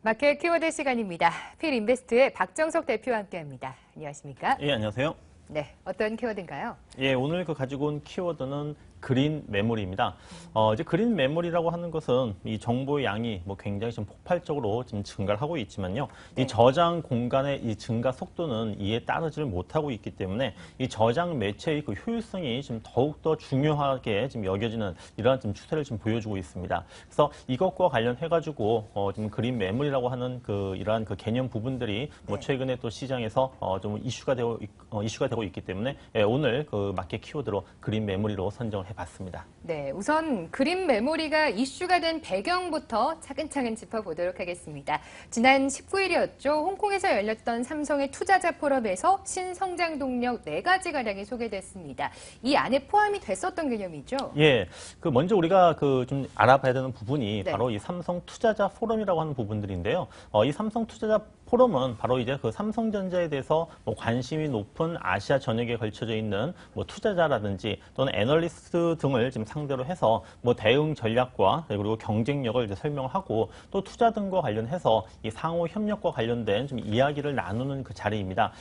마켓 키워드 시간입니다. 필인베스트의 박정석 대표와 함께합니다. 안녕하십니까? 예, 안녕하세요. 네, 어떤 키워드인가요? 예, 오늘 가지고 온 키워드는 그린 메모리입니다. 이제 그린 메모리라고 하는 것은 이 정보의 양이 굉장히 좀 폭발적으로 지금 증가를 하고 있지만요. 네. 이 저장 공간의 이 증가 속도는 이에 따르지를 못하고 있기 때문에 이 저장 매체의 그 효율성이 지금 더욱더 중요하게 지금 여겨지는 이러한 좀 추세를 지금 보여주고 있습니다. 그래서 이것과 관련해가지고 지금 그린 메모리라고 하는 이러한 개념 부분들이 최근에 또 시장에서 좀 이슈가 되고 있기 때문에 오늘 마켓 키워드로 그린 메모리로 선정을 해봤습니다. 네, 우선 그린 메모리가 이슈가 된 배경부터 차근차근 짚어보도록 하겠습니다. 지난 19일이었죠. 홍콩에서 열렸던 삼성의 투자자 포럼에서 신성장 동력 4가지가량이 소개됐습니다. 이 안에 포함이 됐었던 개념이죠? 예, 먼저 우리가 좀 알아봐야 되는 부분이 네. 바로 이 삼성 투자자 포럼이라고 하는 부분들인데요. 이 삼성 투자자 포럼은 바로 이제 삼성전자에 대해서 관심이 높은 아시아 전역에 걸쳐져 있는 투자자라든지 또는 애널리스트 등을 지금 상대로 해서 대응 전략과 그리고 경쟁력을 이제 설명하고 또 투자 등과 관련해서 이 상호 협력과 관련된 좀 이야기를 나누는 그 자리입니다.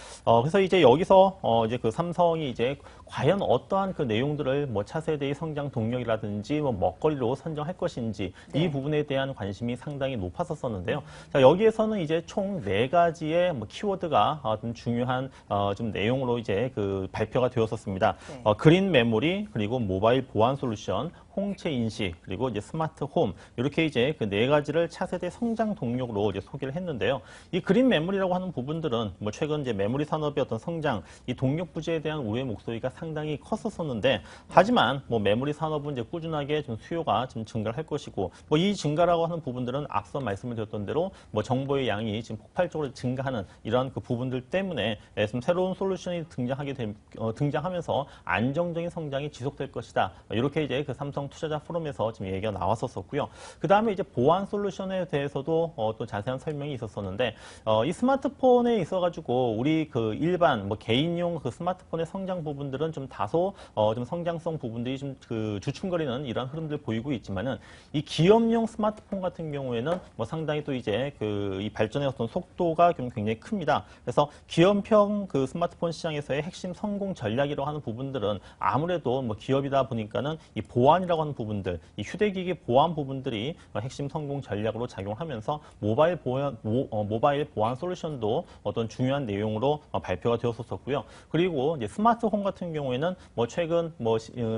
그래서 이제 여기서 이제 삼성이 이제 과연 어떠한 내용들을 차세대의 성장 동력이라든지 먹거리로 선정할 것인지 이 부분에 대한 관심이 상당히 높았었는데요. 자, 여기에서는 이제 총 4가지의 키워드가 좀 중요한 좀 내용으로 이제 발표가 되었었습니다. 네. 그린 메모리, 그리고 모바일 보안 솔루션, 홍채 인식, 그리고 이제 스마트 홈, 이렇게 이제 4가지를 차세대 성장 동력으로 이제 소개를 했는데요. 이 그린 메모리라고 하는 부분들은 최근 이제 메모리 산업의 어떤 성장, 이 동력 부재에 대한 우려의 목소리가 상당히 컸었는데, 하지만 메모리 산업은 이제 꾸준하게 좀 수요가 좀 증가를 할 것이고, 이 증가라고 하는 부분들은 앞서 말씀을 드렸던 대로 정보의 양이 지금 폭발적으로 증가하는 이러한 부분들 때문에 좀 새로운 솔루션이 등장하면서 안정적인 성장이 지속될 것이다. 이렇게 이제 삼성 투자자 포럼에서 지금 얘기가 나왔었고요. 그 다음에 이제 보안 솔루션에 대해서도 또 자세한 설명이 있었었는데, 이 스마트폰에 있어가지고 우리 일반 개인용 스마트폰의 성장 부분들은 좀 다소 좀 성장성 부분들이 좀 주춤거리는 이런 흐름들 보이고 있지만은 이 기업용 스마트폰 같은 경우에는 상당히 또 이제 이 발전의 어떤 속도가 좀 굉장히 큽니다. 그래서 기업형 스마트폰 시장에서의 핵심 성공 전략이라고 하는 부분들은 아무래도 솔루션이다 보니까는 이 보안이라고 하는 부분들, 이 휴대기기 보안 부분들이 핵심 성공 전략으로 작용하면서 모바일 보안 솔루션도 어떤 중요한 내용으로 발표가 되었었고요. 그리고 이제 스마트홈 같은 경우에는 최근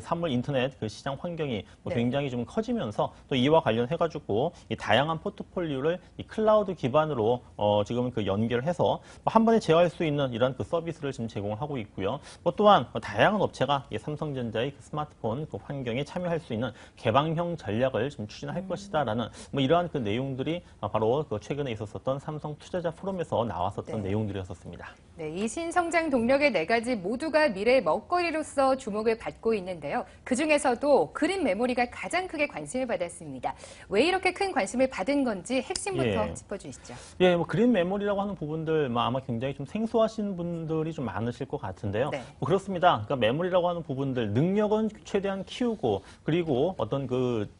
사물 인터넷 시장 환경이 굉장히 좀 커지면서 또 이와 관련해가지고 이 다양한 포트폴리오를 이 클라우드 기반으로 지금 연계를 해서 한 번에 제어할 수 있는 이런 서비스를 지금 제공을 하고 있고요. 또한 다양한 업체가 이 삼성전자의 스마트폰 환경에 참여할 수 있는 개방형 전략을 좀 추진할 것이다라는 이러한 내용들이 바로 최근에 있었던 삼성 투자자 포럼에서 나왔었던 내용들이었습니다. 네, 이 신성장 동력의 4가지 모두가 미래의 먹거리로서 주목을 받고 있는데요. 그중에서도 그린 메모리가 가장 크게 관심을 받았습니다. 왜 이렇게 큰 관심을 받은 건지 핵심부터 짚어주시죠. 예, 그린 메모리라고 하는 부분들 아마 굉장히 좀 생소하신 분들이 좀 많으실 것 같은데요. 네. 그렇습니다. 그러니까 메모리라고 하는 부분들 능력은 최대한 키우고 그리고 어떤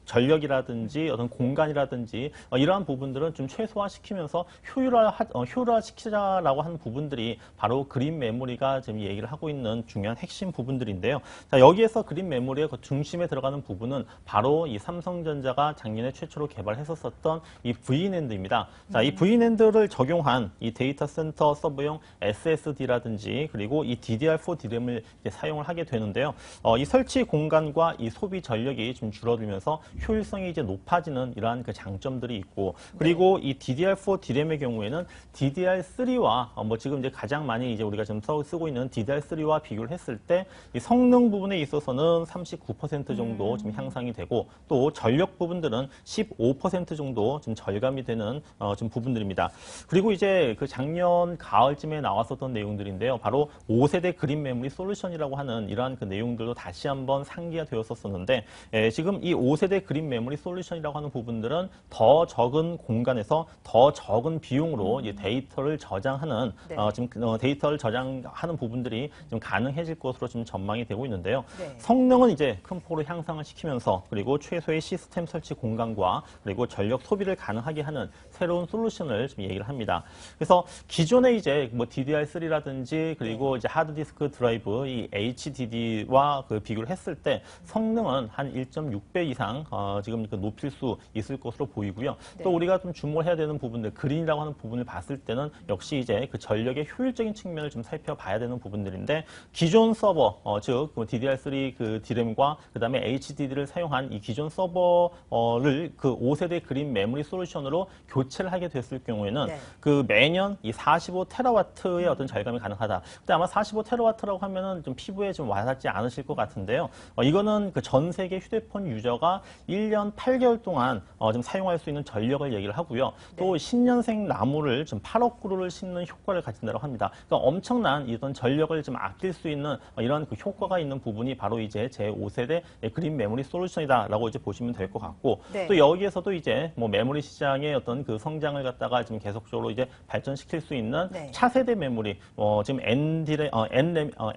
전력이라든지 어떤 공간이라든지 이러한 부분들은 좀 최소화시키면서 효율화시키자라고 하는 부분들이 바로 그린 메모리가 지금 얘기를 하고 있는 중요한 핵심 부분들인데요. 자, 여기에서 그린 메모리의 중심에 들어가는 부분은 바로 이 삼성전자가 작년에 최초로 개발했었던 이 VNAND입니다. 자, 이 VNAND를 적용한 이 데이터 센터 서버용 SSD라든지 그리고 이 DDR4 DRAM을 사용을 하게 되는데요. 이 설치 공간과 이 소비 전력이 좀 줄어들면서 효율성이 이제 높아지는 이러한 장점들이 있고, 그리고 이 DDR4 DRAM의 경우에는 DDR3와 지금 이제 가장 많이 이제 우리가 지금 쓰고 있는 DDR3와 비교를 했을 때 이 성능 부분에 있어서는 39% 정도 좀 향상이 되고 또 전력 부분들은 15% 정도 좀 절감이 되는 좀 부분들입니다. 그리고 이제 그 작년 가을쯤에 나왔었던 내용들인데요. 바로 5세대 그린 메모리 솔루션이라고 하는 이러한 그 내용들도 다시 한번 상기가 되었었는데 지금 이 5세대 그린 메모리 솔루션이라고 하는 부분들은 더 적은 공간에서 더 적은 비용으로 이제 데이터를 저장하는 네. 지금 데이터를 저장하는 부분들이 좀 가능해질 것으로 지금 전망이 되고 있는데요. 네. 성능은 이제 큰 폭으로 향상을 시키면서 그리고 최소의 시스템 설치 공간과 그리고 전력 소비를 가능하게 하는 새로운 솔루션을 좀 얘기를 합니다. 그래서 기존에 이제 뭐 DDR3라든지 그리고 이제 하드디스크 드라이브 이 HDD와 그 비교를 했을 때 성능은 한 1.6배 이상 지금 그 높일 수 있을 것으로 보이고요. 네. 또 우리가 좀 주목해야 되는 부분들, 그린이라고 하는 부분을 봤을 때는 역시 이제 그 전력의 효율적인 측면을 좀 살펴봐야 되는 부분들인데 기존 서버, 즉 DDR3 그 D램과 그다음에 HDD를 사용한 이 기존 서버를 그 5세대 그린 메모리 솔루션으로 교체를 하게 됐을 경우에는 네. 그 매년 이 45테라와트의 어떤 절감이 가능하다. 근데 아마 45테라와트라고 하면은 좀 피부에 좀 와닿지 않으실 것 같은데요. 이거는 그 전 세계 휴대폰 유저가 1년 8개월 동안 좀 사용할 수 있는 전력을 얘기를 하고요. 또 신년생 나무를 좀 8억 그루를 심는 효과를 가진다고 합니다. 그러니까 엄청난 이런 전력을 좀 아낄 수 있는 이런 그 효과가 있는 부분이 바로 이제 제 5세대 그린 메모리 솔루션이다라고 이제 보시면 될 것 같고 네. 또 여기에서도 이제 뭐 메모리 시장의 어떤 그 성장을 갖다가 좀 계속적으로 이제 발전시킬 수 있는 네. 차세대 메모리, 지금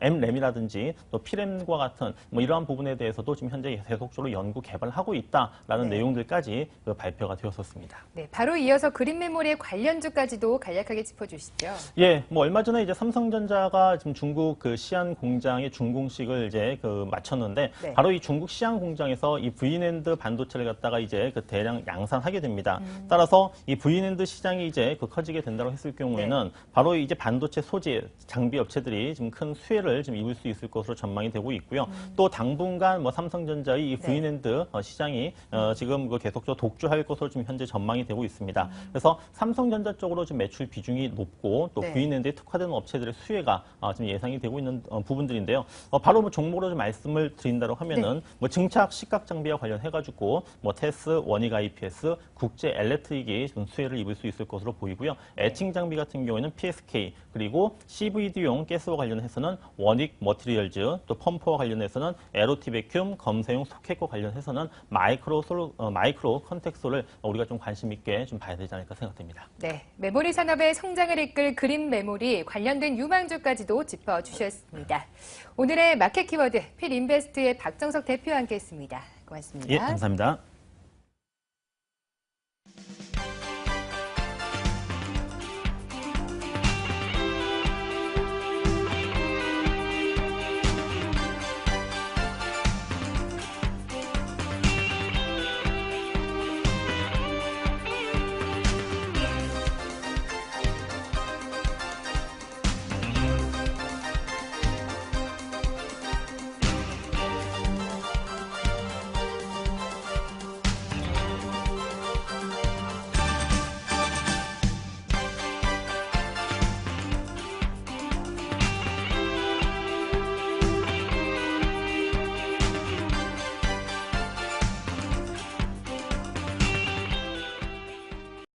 M램이라든지 또 P램과 같은 뭐 이러한 부분에 대해서도 지금 현재 계속적으로 연구 개발하고 있다라는 네. 내용들까지 그 발표가 되었었습니다. 네, 바로 이어서 그린 메모리의 관련주까지도 간략하게 짚어주시죠. 예, 뭐 얼마 전에 이제 삼성전자가 지금 중국 그 시안 공장의 준공식을 이제 그 마쳤는데 네. 바로 이 중국 시안 공장에서 이 V낸드 반도체를 갖다가 이제 그 대량 양산하게 됩니다. 따라서 이 V낸드 시장이 이제 그 커지게 된다고 했을 경우에는 바로 이제 반도체 소재 장비 업체들이 지금 큰 수혜를 좀 입을 수 있을 것으로 전망이 되고 있고요. 또 당분간 뭐 삼성전자의 이 V낸드 시장이 지금 그 계속적으로 독주할 것으로 지금 현재 전망이 되고 있습니다. 그래서 삼성전자 쪽으로 좀 매출 비중이 높고 또 네. V낸드에 특화되는 업체들의 수혜가 지금 예상이 되고 있는 부분들인데요. 바로 뭐 종목으로 좀 말씀을 드린다고 하면은 뭐 증착 식각 장비와 관련해가지고 뭐 테스, 원익 IPS, 국제 엘렉트릭이 좀 수혜를 입을 수 있을 것으로 보이고요. 애칭 장비 같은 경우에는 PSK 그리고 CVD용 가스와 관련해서는 원익 머티리얼즈 또 펌프와 관련해서는 에로티 베큐um 검사용 소켓과 관련해서는 마이크로 컨텍소를 우리가 좀 관심 있게 좀 봐야 되지 않을까 생각됩니다. 네, 메모리 산업의 성장을 이끌 그린 메모리 관련된 유망주까지도 짚어주셨습니다. 오늘의 마켓 키워드 필인베스트의 박정석 대표와 함께했습니다. 고맙습니다. 예, 감사합니다.